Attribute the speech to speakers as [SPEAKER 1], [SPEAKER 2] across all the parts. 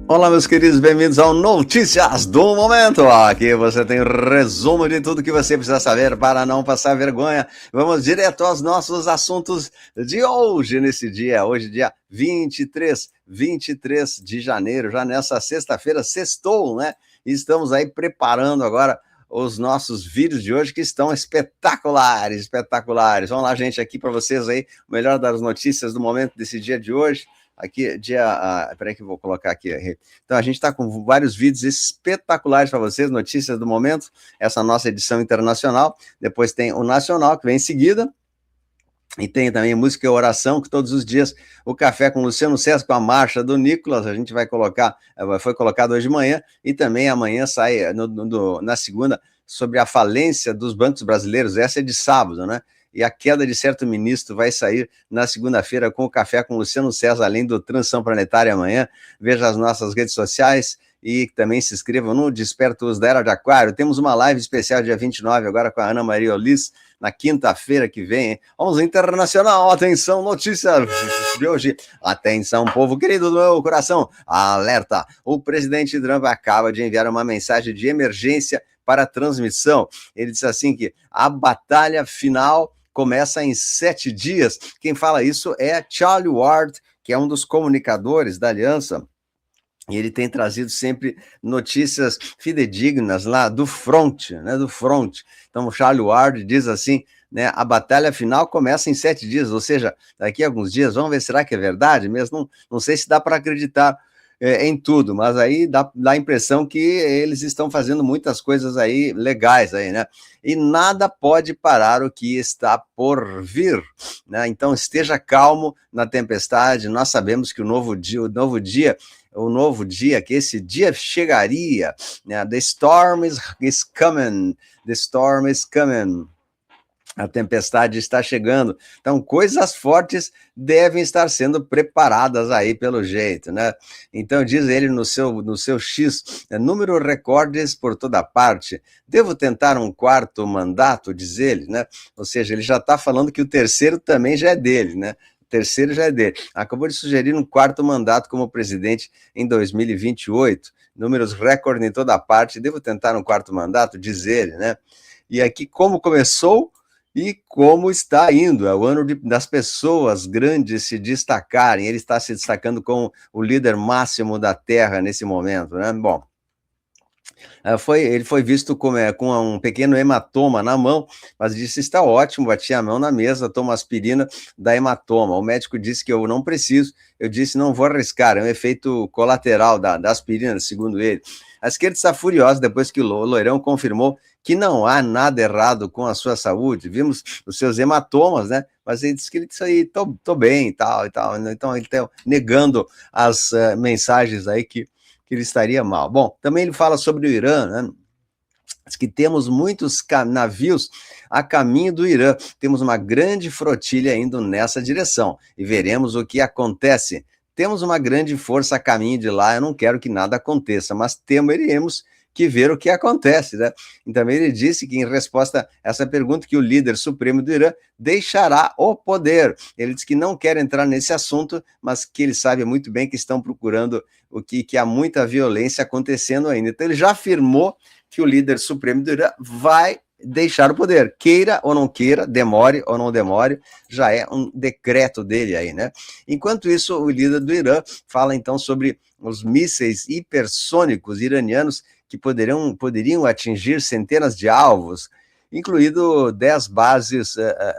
[SPEAKER 1] Olá, meus queridos, bem-vindos ao Notícias do Momento. Aqui você tem resumo de tudo que você precisa saber para não passar vergonha. Vamos direto aos nossos assuntos de hoje, nesse dia. Hoje, dia 23 de janeiro, já nessa sexta-feira, sextou, né? E estamos aí preparando agora os nossos vídeos de hoje que estão espetaculares, espetaculares. Vamos lá, gente, aqui para vocês aí, o melhor das notícias do momento desse dia de hoje. Aqui, peraí que eu vou colocar aqui. Então, a gente está com vários vídeos espetaculares para vocês, notícias do momento, essa nossa edição internacional. Depois tem o nacional, que vem em seguida. E tem também música e oração, que todos os dias o café com Luciano César, com a marcha do Nicolas, a gente vai colocar, foi colocado hoje de manhã, e também amanhã sai, na segunda, sobre a falência dos bancos brasileiros, essa é de sábado, né? E a queda de certo ministro vai sair na segunda-feira com o café com Luciano César, além do Transição Planetária amanhã. Veja as nossas redes sociais e também se inscrevam no Despertos da Era de Aquário. Temos uma live especial dia 29 agora com a Ana Maria Olis, na quinta-feira que vem, hein? Vamos internacional, atenção, notícia de hoje. Atenção, povo querido do meu coração, alerta, o presidente Trump acaba de enviar uma mensagem de emergência para a transmissão. Ele disse assim que a batalha final começa em 7 dias. Quem fala isso é Charlie Ward, que é um dos comunicadores da Aliança, e ele tem trazido sempre notícias fidedignas lá do front, né, do front. Então o Charlie Ward diz assim, né, a batalha final começa em 7 dias, ou seja, daqui a alguns dias, vamos ver, será que é verdade mesmo? Não sei se dá para acreditar em tudo, mas aí dá a impressão que eles estão fazendo muitas coisas aí legais aí, né? E nada pode parar o que está por vir, né? Então esteja calmo na tempestade, nós sabemos que o novo dia, que esse dia chegaria, né? The storm is coming, the storm is coming. A tempestade está chegando. Então, coisas fortes devem estar sendo preparadas aí pelo jeito, né? Então, diz ele no seu X, número recordes por toda parte. Devo tentar um quarto mandato, diz ele, né? Ou seja, ele já está falando que o terceiro também já é dele, né? O terceiro já é dele. Acabou de sugerir um quarto mandato como presidente em 2028. Números recordes em toda parte. Devo tentar um quarto mandato, diz ele, né? E aqui, como começou e como está indo. É o ano das pessoas grandes se destacarem. Ele está se destacando como o líder máximo da Terra nesse momento, né? Bom, ele foi visto com um pequeno hematoma na mão, mas disse, está ótimo, batia a mão na mesa, toma aspirina, dá hematoma. O médico disse que eu não preciso, eu disse, não vou arriscar, é um efeito colateral da aspirina, segundo ele. A esquerda está furiosa depois que o Loirão confirmou que não há nada errado com a sua saúde. Vimos os seus hematomas, né? Mas ele disse que ele disse aí, tô bem e tal. Então ele está negando as mensagens aí que ele estaria mal. Bom, também ele fala sobre o Irã, né? Diz que temos muitos navios a caminho do Irã, temos uma grande flotilha indo nessa direção e veremos o que acontece. Temos uma grande força a caminho de lá, eu não quero que nada aconteça, mas temeremos que ver o que acontece, né? E também ele disse que, em resposta a essa pergunta, que o líder supremo do Irã deixará o poder. Ele disse que não quer entrar nesse assunto, mas que ele sabe muito bem que estão procurando que há muita violência acontecendo ainda. Então ele já afirmou que o líder supremo do Irã vai deixar o poder, queira ou não queira, demore ou não demore, já é um decreto dele aí, né? Enquanto isso, o líder do Irã fala então sobre os mísseis hipersônicos iranianos que poderiam atingir centenas de alvos, incluindo 10 bases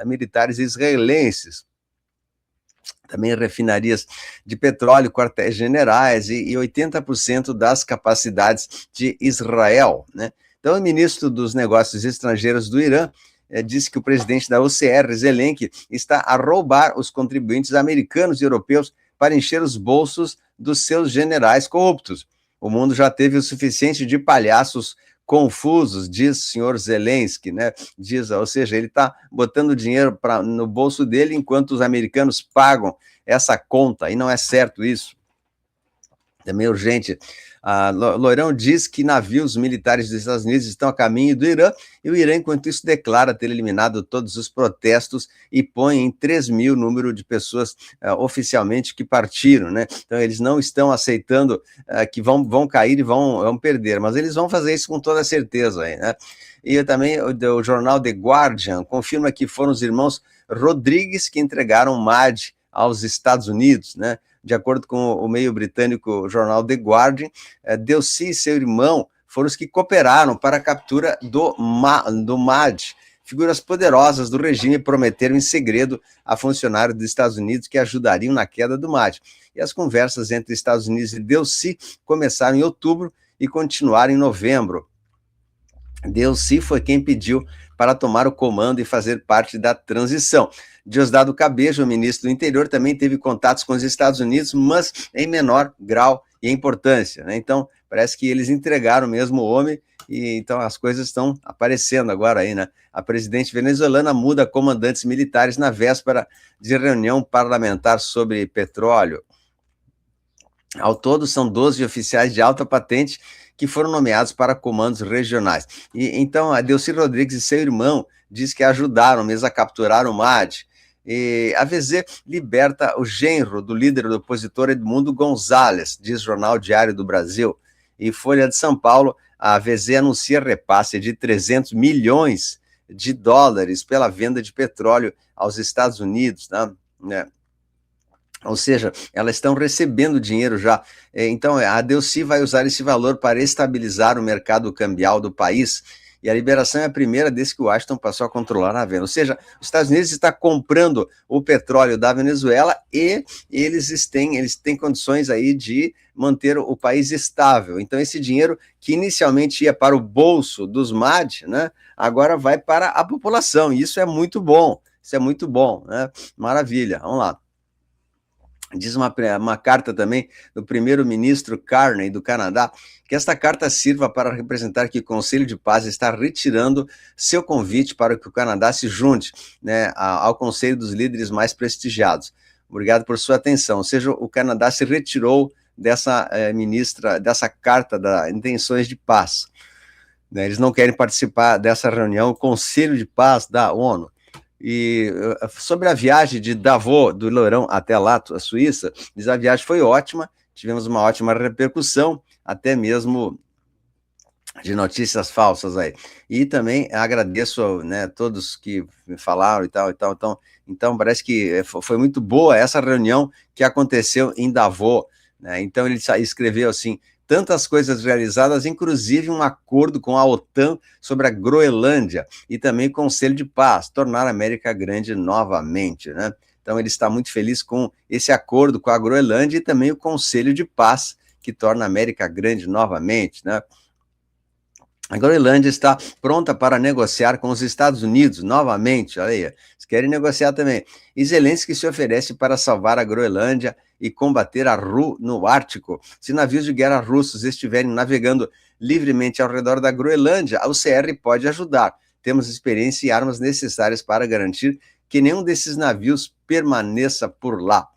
[SPEAKER 1] militares israelenses. Também refinarias de petróleo, quartéis generais e 80% das capacidades de Israel, né? Então, o ministro dos Negócios Estrangeiros do Irã disse que o presidente da OCR, Zelensky, está a roubar os contribuintes americanos e europeus para encher os bolsos dos seus generais corruptos. O mundo já teve o suficiente de palhaços confusos, diz o senhor Zelensky, né? Ou seja, ele está botando dinheiro no bolso dele enquanto os americanos pagam essa conta, e não é certo isso. também urgente. Loirão diz que navios militares dos Estados Unidos estão a caminho do Irã, e o Irã, enquanto isso, declara ter eliminado todos os protestos e põe em 3 mil o número de pessoas oficialmente que partiram, né? Então, eles não estão aceitando que vão cair e vão perder, mas eles vão fazer isso com toda certeza aí, né? E também o jornal The Guardian confirma que foram os irmãos Rodrigues que entregaram o MAD aos Estados Unidos, né? De acordo com o meio britânico jornal The Guardian, Delcy e seu irmão foram os que cooperaram para a captura do MAD. Figuras poderosas do regime prometeram em segredo a funcionários dos Estados Unidos que ajudariam na queda do MAD. E as conversas entre Estados Unidos e Delcy começaram em outubro e continuaram em novembro. Delcy foi quem pediu para tomar o comando e fazer parte da transição. Diosdado Cabejo, o ministro do Interior, também teve contatos com os Estados Unidos, mas em menor grau e importância, né? Então, parece que eles entregaram mesmo o homem, e então as coisas estão aparecendo agora aí, né? A presidente venezuelana muda comandantes militares na véspera de reunião parlamentar sobre petróleo. Ao todo, são 12 oficiais de alta patente que foram nomeados para comandos regionais. E então, a Delcy Rodrigues e seu irmão diz que ajudaram mesmo a capturar o MAD. E a VZ liberta o genro do líder do opositor Edmundo Gonzalez, diz Jornal Diário do Brasil. E Folha de São Paulo, a VZ anuncia repasse de 300 milhões de dólares pela venda de petróleo aos Estados Unidos, né? Ou seja, elas estão recebendo dinheiro já. Então, a Delcy vai usar esse valor para estabilizar o mercado cambial do país. E a liberação é a primeira desde que o Washington passou a controlar a venda. Ou seja, os Estados Unidos está comprando o petróleo da Venezuela e eles têm condições aí de manter o país estável. Então, esse dinheiro que inicialmente ia para o bolso dos MAD, né, agora vai para a população. E isso é muito bom. Isso é muito bom, né? Maravilha. Vamos lá. Diz uma carta também do primeiro-ministro Carney, do Canadá, que esta carta sirva para representar que o Conselho de Paz está retirando seu convite para que o Canadá se junte, né, ao Conselho dos Líderes mais prestigiados. Obrigado por sua atenção. Ou seja, o Canadá se retirou dessa dessa carta de intenções de paz. Né, eles não querem participar dessa reunião, o Conselho de Paz da ONU. E sobre a viagem de Davos, do Loirão até lá, a Suíça, diz a viagem foi ótima, tivemos uma ótima repercussão, até mesmo de notícias falsas aí. E também agradeço, né, todos que me falaram e tal. Então parece que foi muito boa essa reunião que aconteceu em Davos, né? Então ele escreveu assim: tantas coisas realizadas, inclusive um acordo com a OTAN sobre a Groenlândia e também o Conselho de Paz, tornar a América grande novamente, né? Então ele está muito feliz com esse acordo com a Groenlândia e também o Conselho de Paz, que torna a América grande novamente, né? A Groenlândia está pronta para negociar com os Estados Unidos novamente, olha aí, eles querem negociar também. E Zelensky se oferece para salvar a Groenlândia e combater a RU no Ártico. Se navios de guerra russos estiverem navegando livremente ao redor da Groenlândia, a UCR pode ajudar. Temos experiência e armas necessárias para garantir que nenhum desses navios permaneça por lá.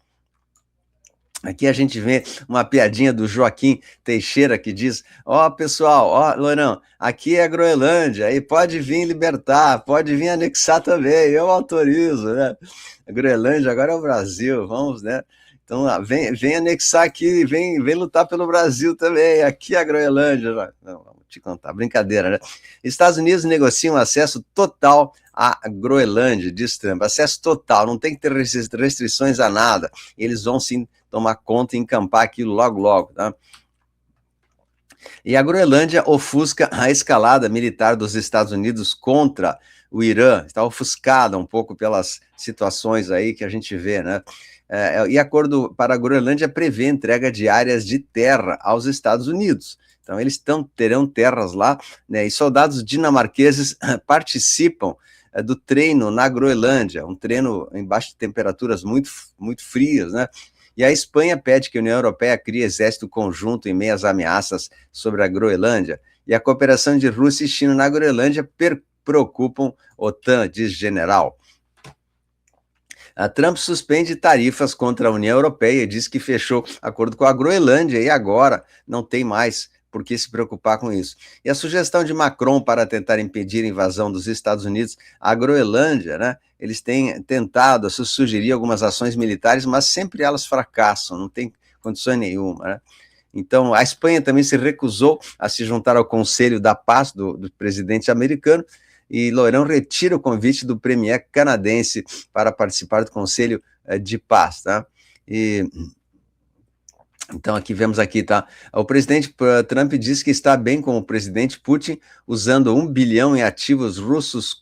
[SPEAKER 1] Aqui a gente vê uma piadinha do Joaquim Teixeira que diz: ó, pessoal, ó, Loirão, aqui é a Groenlândia, aí pode vir libertar, pode vir anexar também, eu autorizo, né? A Groenlândia agora é o Brasil, vamos, né? Então, vem anexar aqui, vem lutar pelo Brasil também, aqui é a Groenlândia. Não, vou te contar, brincadeira, né? Estados Unidos negociam acesso total à Groenlândia, diz Trump, acesso total, não tem que ter restrições a nada, eles vão sim tomar conta e encampar aquilo logo, tá? E a Groenlândia ofusca a escalada militar dos Estados Unidos contra o Irã, está ofuscada um pouco pelas situações aí que a gente vê, né? E acordo para a Groenlândia prevê entrega de áreas de terra aos Estados Unidos. Então, eles terão terras lá, né? E soldados dinamarqueses participam do treino na Groenlândia, um treino embaixo de temperaturas muito, muito frias, né? E a Espanha pede que a União Europeia crie exército conjunto em meio às ameaças sobre a Groenlândia. E a cooperação de Rússia e China na Groenlândia preocupam OTAN, diz general. A Trump suspende tarifas contra a União Europeia e diz que fechou acordo com a Groenlândia e agora não tem mais por que se preocupar com isso. E a sugestão de Macron para tentar impedir a invasão dos Estados Unidos à Groenlândia, né? Eles têm tentado sugerir algumas ações militares, mas sempre elas fracassam, não tem condições nenhuma, né? Então, a Espanha também se recusou a se juntar ao Conselho da Paz do presidente americano, e Lourão retira o convite do premier canadense para participar do Conselho de Paz, tá? E então, aqui vemos aqui, tá? O presidente Trump diz que está bem com o presidente Putin, usando 1 bilhão em ativos russos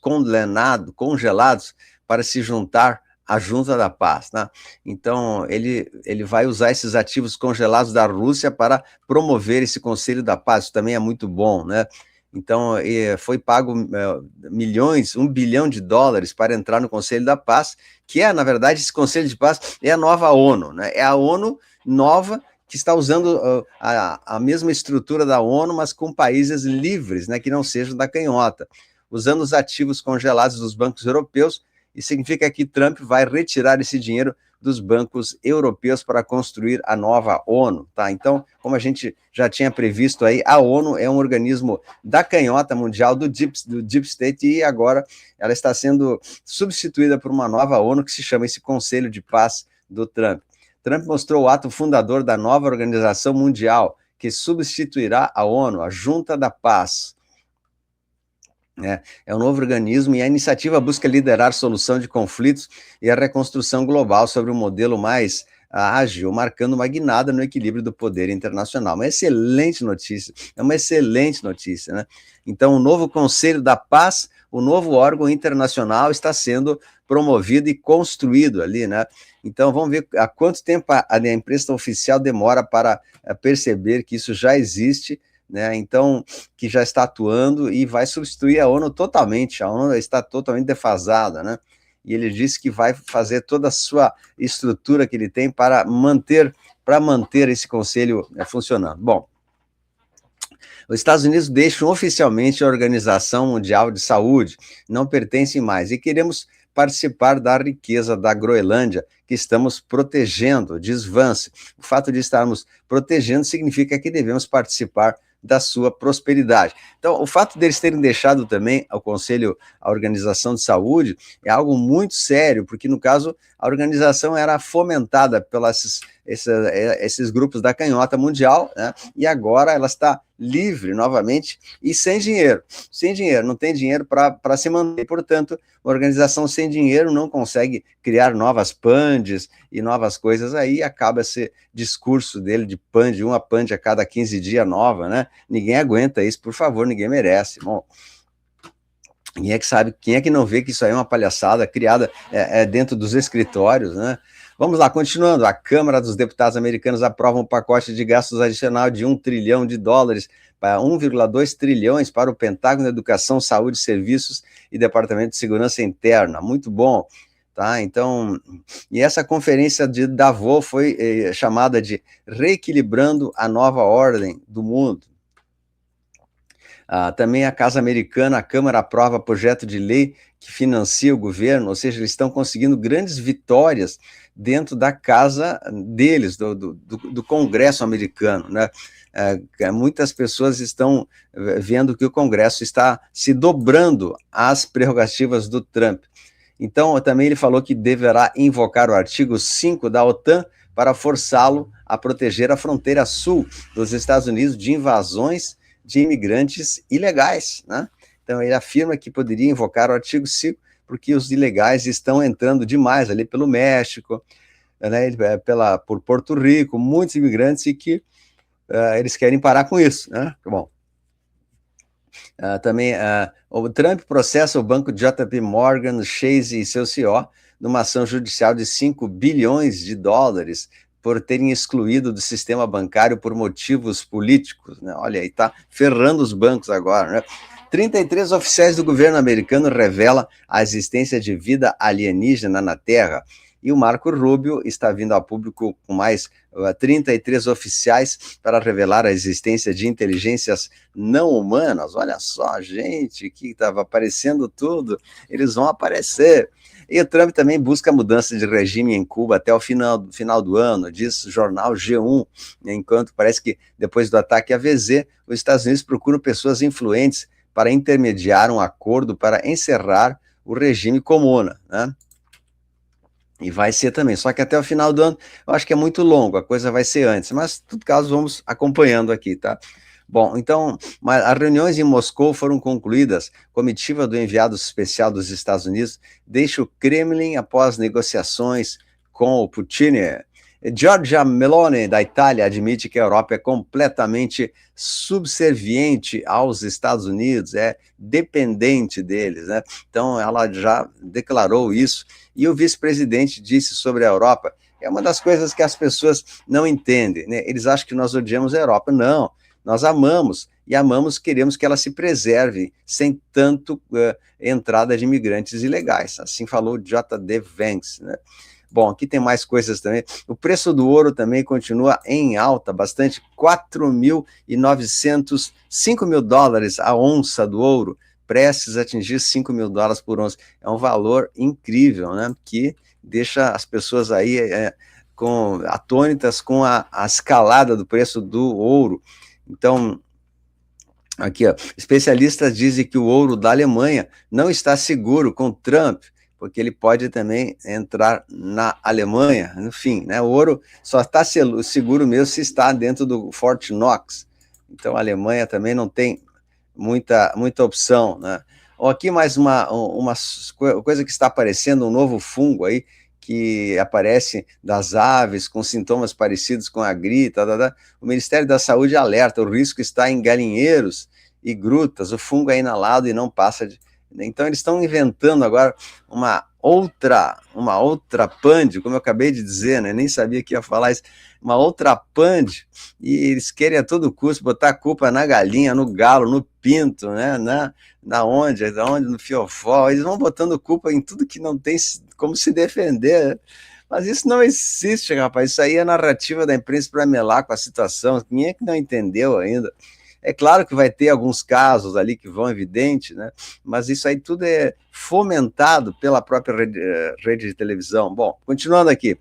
[SPEAKER 1] congelados para se juntar à Junta da Paz, tá? Então, ele vai usar esses ativos congelados da Rússia para promover esse Conselho da Paz, isso também é muito bom, né? Então, foi pago milhões, 1 bilhão de dólares para entrar no Conselho da Paz, que é, na verdade, esse Conselho de Paz é a nova ONU, né? É a ONU nova, que está usando a mesma estrutura da ONU, mas com países livres, né, que não sejam da canhota, usando os ativos congelados dos bancos europeus, e significa que Trump vai retirar esse dinheiro dos bancos europeus para construir a nova ONU, tá? Então, como a gente já tinha previsto aí, a ONU é um organismo da canhota mundial, do Deep State, e agora ela está sendo substituída por uma nova ONU que se chama esse Conselho de Paz do Trump. Trump mostrou o ato fundador da nova organização mundial, que substituirá a ONU, a Junta da Paz. É um novo organismo e a iniciativa busca liderar a solução de conflitos e a reconstrução global sobre um modelo mais ágil, marcando uma guinada no equilíbrio do poder internacional. Uma excelente notícia, é uma excelente notícia, né? Então, o novo Conselho da Paz, o novo órgão internacional, está sendo promovido e construído ali, né? Então, vamos ver há quanto tempo a imprensa oficial demora para perceber que isso já existe, né? Então, que já está atuando e vai substituir a ONU totalmente. A ONU está totalmente defasada, né? E ele disse que vai fazer toda a sua estrutura que ele tem para manter esse conselho funcionando. Bom, os Estados Unidos deixam oficialmente a Organização Mundial de Saúde, não pertencem mais, e queremos participar da riqueza da Groenlândia, que estamos protegendo, diz Vance. O fato de estarmos protegendo significa que devemos participar da sua prosperidade. Então, o fato deles terem deixado também ao Conselho, a Organização de Saúde, é algo muito sério, porque, no caso, a organização era fomentada pelos esses grupos da canhota mundial, né? E agora ela está livre novamente e sem dinheiro. Sem dinheiro, não tem dinheiro para se manter. Portanto, uma organização sem dinheiro não consegue criar novas PANDs e novas coisas aí, acaba esse discurso dele de PAND, uma PAND a cada 15 dias nova, né? Ninguém aguenta isso, por favor, ninguém merece. Bom, quem é que sabe, quem é que não vê que isso aí é uma palhaçada criada dentro dos escritórios, né? Vamos lá, continuando. A Câmara dos Deputados americanos aprova um pacote de gastos adicional de 1 trilhão de dólares para 1,2 trilhões para o Pentágono, Educação, Saúde, Serviços e Departamento de Segurança Interna. Muito bom, tá? Então, e essa conferência de Davos foi chamada de Reequilibrando a Nova Ordem do Mundo. Também a Casa Americana, a Câmara aprova projeto de lei que financia o governo, ou seja, eles estão conseguindo grandes vitórias dentro da casa deles, do Congresso americano, né? Muitas pessoas estão vendo que o Congresso está se dobrando às prerrogativas do Trump. Então, também ele falou que deverá invocar o artigo 5 da OTAN para forçá-lo a proteger a fronteira sul dos Estados Unidos de invasões de imigrantes ilegais, né? Então, ele afirma que poderia invocar o artigo 5, porque os ilegais estão entrando demais ali pelo México, né, por Porto Rico, muitos imigrantes, e que eles querem parar com isso, né? Bom, também o Trump processa o banco JP Morgan Chase e seu CEO numa ação judicial de 5 bilhões de dólares por terem excluído do sistema bancário por motivos políticos, né? Olha aí, tá ferrando os bancos agora, né? 33 oficiais do governo americano revelam a existência de vida alienígena na Terra, e o Marco Rubio está vindo a público com mais 33 oficiais para revelar a existência de inteligências não humanas. Olha só, gente, que estava aparecendo tudo, eles vão aparecer. E o Trump também busca mudança de regime em Cuba até o final do ano, diz o jornal G1, enquanto parece que depois do ataque à VZ, os Estados Unidos procuram pessoas influentes para intermediar um acordo para encerrar o regime comuna, né? E vai ser também, só que até o final do ano, eu acho que é muito longo, a coisa vai ser antes, mas, em todo caso, vamos acompanhando aqui, tá? Bom, então, as reuniões em Moscou foram concluídas. Comitiva do enviado especial dos Estados Unidos deixa o Kremlin após negociações com o Putin. Giorgia Meloni, da Itália, admite que a Europa é completamente subserviente aos Estados Unidos, é dependente deles, né? Então, ela já declarou isso. E o vice-presidente disse sobre a Europa, é uma das coisas que as pessoas não entendem, né? Eles acham que nós odiamos a Europa. Não, nós amamos, e amamos, queremos que ela se preserve sem tanto entrada de imigrantes ilegais. Assim falou J.D. Vance, né? Bom, aqui tem mais coisas também. O preço do ouro também continua em alta, bastante, 4.900, 5 mil dólares a onça do ouro, prestes a atingir 5 mil dólares por onça. É um valor incrível, né? Que deixa as pessoas aí atônitas com a escalada do preço do ouro. Então, aqui, ó, especialistas dizem que o ouro da Alemanha não está seguro com Trump, porque ele pode também entrar na Alemanha, enfim, né? O ouro só está seguro mesmo se está dentro do Fort Knox. Então, a Alemanha também não tem muita opção, né? Aqui mais uma coisa que está aparecendo, um novo fungo aí, que aparece das aves com sintomas parecidos com a gripe. O Ministério da Saúde alerta, o risco está em galinheiros e grutas, o fungo é inalado e não passa de... Então eles estão inventando agora uma outra PAND, como eu acabei de dizer, né? Nem sabia que ia falar isso, uma outra PAND, e eles querem a todo custo botar a culpa na galinha, no galo, no pinto, né? Na onde, no fiofó, eles vão botando culpa em tudo que não tem como se defender, né? Mas isso não existe, rapaz, isso aí é a narrativa da imprensa para melar com a situação, quem é que não entendeu ainda? É claro que vai ter alguns casos ali que vão evidente, né? Mas isso aí tudo é fomentado pela própria rede de televisão. Bom, continuando aqui.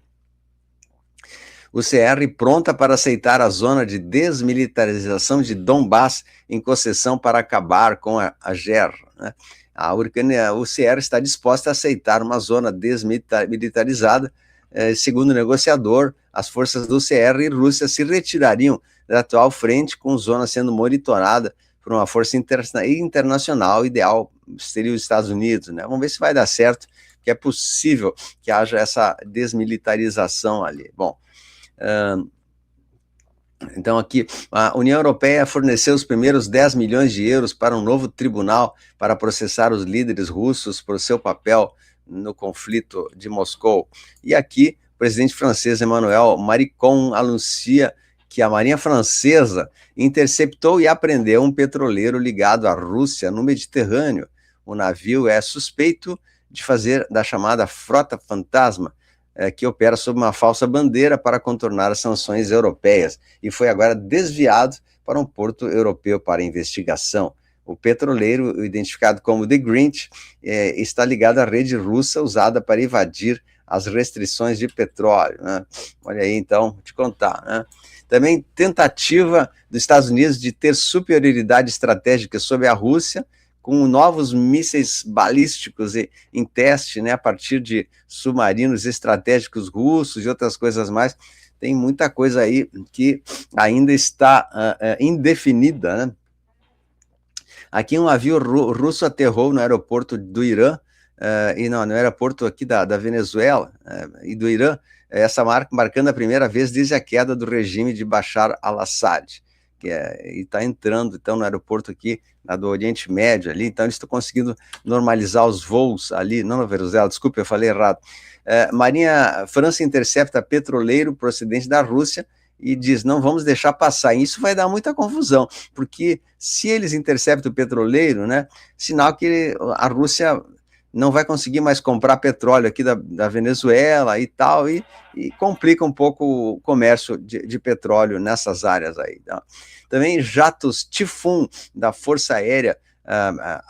[SPEAKER 1] O CR pronta para aceitar a zona de desmilitarização de Donbass em concessão para acabar com a guerra, né? O CR está disposta a aceitar uma zona desmilitarizada. Segundo o negociador, as forças do CR e Rússia se retirariam da atual frente, com zona sendo monitorada por uma força internacional. Ideal seria os Estados Unidos, né? Vamos ver se vai dar certo, que é possível que haja essa desmilitarização ali. Bom, então aqui, a União Europeia forneceu os primeiros 10 milhões de euros para um novo tribunal para processar os líderes russos por seu papel no conflito de Moscou. E aqui, o presidente francês Emmanuel Macron anuncia que a Marinha Francesa interceptou e apreendeu um petroleiro ligado à Rússia no Mediterrâneo. O navio é suspeito de fazer da chamada Frota Fantasma, que opera sob uma falsa bandeira para contornar as sanções europeias, e foi agora desviado para um porto europeu para investigação. O petroleiro, identificado como The Grinch, está ligado à rede russa usada para evadir as restrições de petróleo, né? Olha aí, então, vou te contar, né? Também tentativa dos Estados Unidos de ter superioridade estratégica sobre a Rússia, com novos mísseis balísticos em teste, né, a partir de submarinos estratégicos russos e outras coisas mais. Tem muita coisa aí que ainda está indefinida, né? Aqui um navio russo aterrou no aeroporto do Irã, no aeroporto aqui da Venezuela e do Irã, essa marcando a primeira vez desde a queda do regime de Bashar al-Assad, e está entrando, então, no aeroporto aqui, do Oriente Médio ali, então eles estão conseguindo normalizar os voos ali, não na Venezuela, desculpe, eu falei errado. França intercepta petroleiro procedente da Rússia e diz, não vamos deixar passar. E isso vai dar muita confusão, porque se eles interceptam o petroleiro, né, sinal que a Rússia não vai conseguir mais comprar petróleo aqui da Venezuela e tal, e complica um pouco o comércio de petróleo nessas áreas aí. Tá? Também jatos Tifun da Força Aérea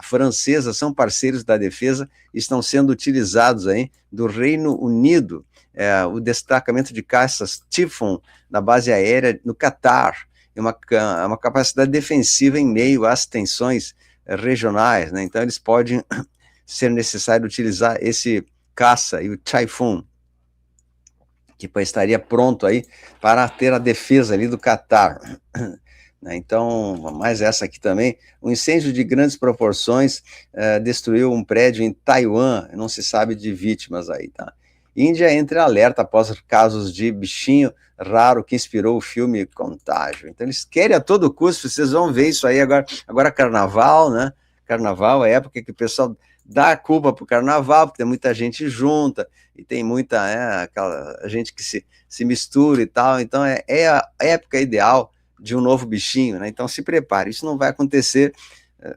[SPEAKER 1] francesa, são parceiros da defesa, estão sendo utilizados aí do Reino Unido, o destacamento de caças Typhoon na base aérea no Catar, uma capacidade defensiva em meio às tensões regionais, né? Então eles podem ser necessário utilizar esse caça e o Typhoon, que estaria pronto aí para ter a defesa ali do Catar. Então, mais essa aqui também, um incêndio de grandes proporções destruiu um prédio em Taiwan, não se sabe de vítimas aí, tá? Índia entra em alerta após casos de bichinho raro que inspirou o filme Contágio. Então eles querem a todo custo, vocês vão ver isso aí agora Carnaval, né? Carnaval é a época que o pessoal dá a culpa pro Carnaval, porque tem muita gente junta, e tem muita aquela gente que se mistura e tal, então é a época ideal de um novo bichinho, né? Então se prepare, isso não vai acontecer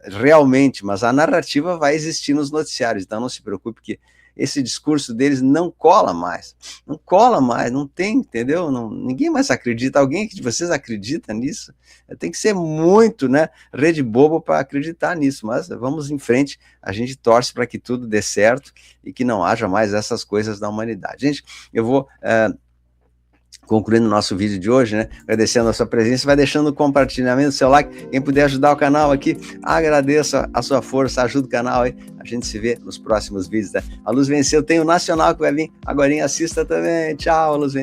[SPEAKER 1] realmente, mas a narrativa vai existir nos noticiários, então não se preocupe que esse discurso deles não cola mais, não tem, entendeu? Ninguém mais acredita, alguém de vocês acredita nisso? Tem que ser muito, né, rede bobo para acreditar nisso, mas vamos em frente, a gente torce para que tudo dê certo e que não haja mais essas coisas da humanidade. Gente, eu vou concluindo o nosso vídeo de hoje, né, agradecendo a sua presença, vai deixando o compartilhamento, seu like, quem puder ajudar o canal aqui, agradeço a sua força, ajuda o canal aí, a gente se vê nos próximos vídeos, né? A Luz Venceu, tem o Nacional que vai vir, agora assista também, tchau, a Luz Venceu.